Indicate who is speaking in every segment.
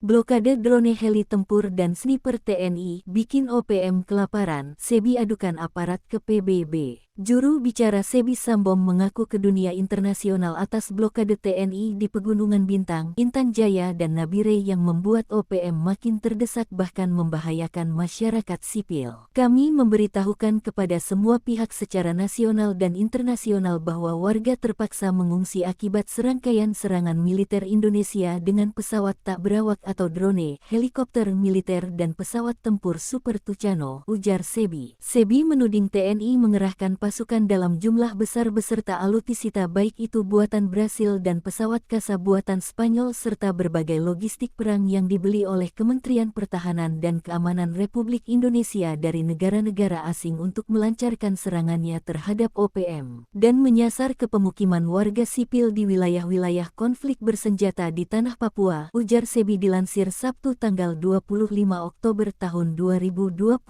Speaker 1: Blokade drone heli tempur dan sniper TNI bikin OPM kelaparan, Sebi adukan aparat ke PBB. Juru bicara Sebi Sambom mengaku ke dunia internasional atas blokade TNI di Pegunungan Bintang, Intan Jaya dan Nabire yang membuat OPM makin terdesak bahkan membahayakan masyarakat sipil. Kami memberitahukan kepada semua pihak secara nasional dan internasional bahwa warga terpaksa mengungsi akibat serangkaian serangan militer Indonesia dengan pesawat tak berawak atau drone, helikopter militer dan pesawat tempur Super Tucano, ujar Sebi. Sebi menuding TNI mengerahkan pasukan dalam jumlah besar beserta alutsista baik itu buatan Brasil dan pesawat kasa buatan Spanyol serta berbagai logistik perang yang dibeli oleh Kementerian Pertahanan dan Keamanan Republik Indonesia dari negara-negara asing untuk melancarkan serangannya terhadap OPM dan menyasar ke pemukiman warga sipil di wilayah-wilayah konflik bersenjata di tanah Papua, ujar Sebi dilansir Sabtu tanggal 25 Oktober tahun 2025.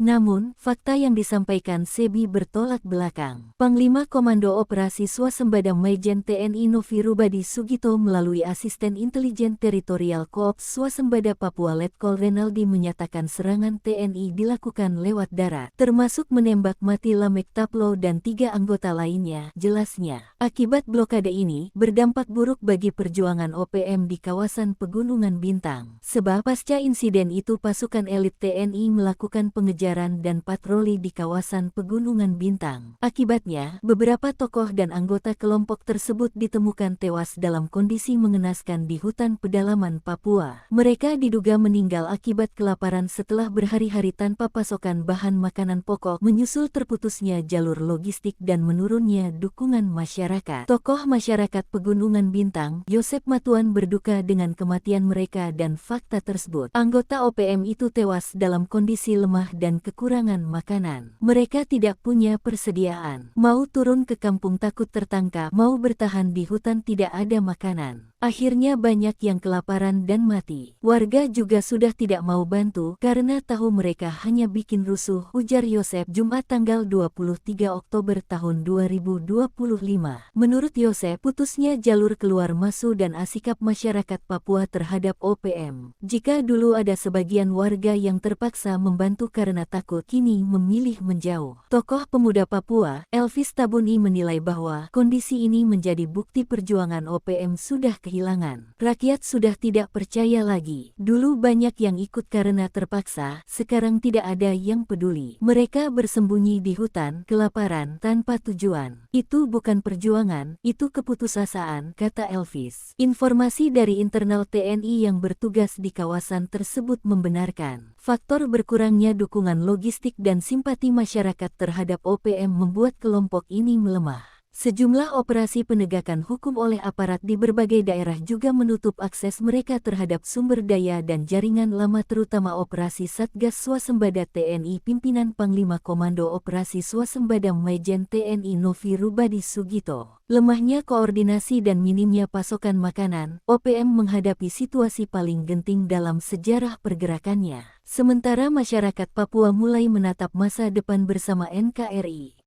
Speaker 1: Namun, fakta yang disampaikan Sebi bertolak belakang. Panglima Komando Operasi Swasembada Majen TNI Novi Rubadi Sugito melalui Asisten Intelijen Teritorial Koops Swasembada Papua Letkol Renaldi menyatakan serangan TNI dilakukan lewat darat, termasuk menembak mati Lamek Taplo dan 3 anggota lainnya, jelasnya. Akibat blokade ini, berdampak buruk bagi perjuangan OPM di kawasan Pegunungan Bintang. Sebab pasca insiden itu pasukan elit TNI melakukan pengejaran dan patroli di kawasan Pegunungan Bintang. Akibatnya, beberapa tokoh dan anggota kelompok tersebut ditemukan tewas dalam kondisi mengenaskan di hutan pedalaman Papua. Mereka diduga meninggal akibat kelaparan setelah berhari-hari tanpa pasokan bahan makanan pokok menyusul terputusnya jalur logistik dan menurunnya dukungan masyarakat. Tokoh masyarakat Pegunungan Bintang, Yosep Matuan berduka dengan kematian mereka dan fakta tersebut. Anggota OPM itu tewas dalam kondisi lemah dan kekurangan makanan. Mereka tidak punya persediaan. Mau turun ke kampung takut tertangkap, mau bertahan di hutan tidak ada makanan. Akhirnya banyak yang kelaparan dan mati. Warga juga sudah tidak mau bantu karena tahu mereka hanya bikin rusuh, ujar Yosep Jumat tanggal 23 Oktober tahun 2025. Menurut Yosep, putusnya jalur keluar masuk dan asikap masyarakat Papua terhadap OPM. Jika dulu ada sebagian warga yang terpaksa membantu karena takut, kini memilih menjauh. Tokoh pemuda Papua, Elvis Tabuni menilai bahwa kondisi ini menjadi bukti perjuangan OPM sudah kehilangan. Rakyat sudah tidak percaya lagi. Dulu banyak yang ikut karena terpaksa, sekarang tidak ada yang peduli. Mereka bersembunyi di hutan, kelaparan, tanpa tujuan. Itu bukan perjuangan, itu keputusasaan, kata Elvis. Informasi dari internal TNI yang bertugas di kawasan tersebut membenarkan faktor berkurangnya dukungan logistik dan simpati masyarakat terhadap OPM membuat kelompok ini melemah. Sejumlah operasi penegakan hukum oleh aparat di berbagai daerah juga menutup akses mereka terhadap sumber daya dan jaringan lama terutama operasi Satgas Swasembada TNI pimpinan Panglima Komando Operasi Swasembada Majen TNI Novi Rubadi Sugito. Lemahnya koordinasi dan minimnya pasokan makanan, OPM menghadapi situasi paling genting dalam sejarah pergerakannya. Sementara masyarakat Papua mulai menatap masa depan bersama NKRI.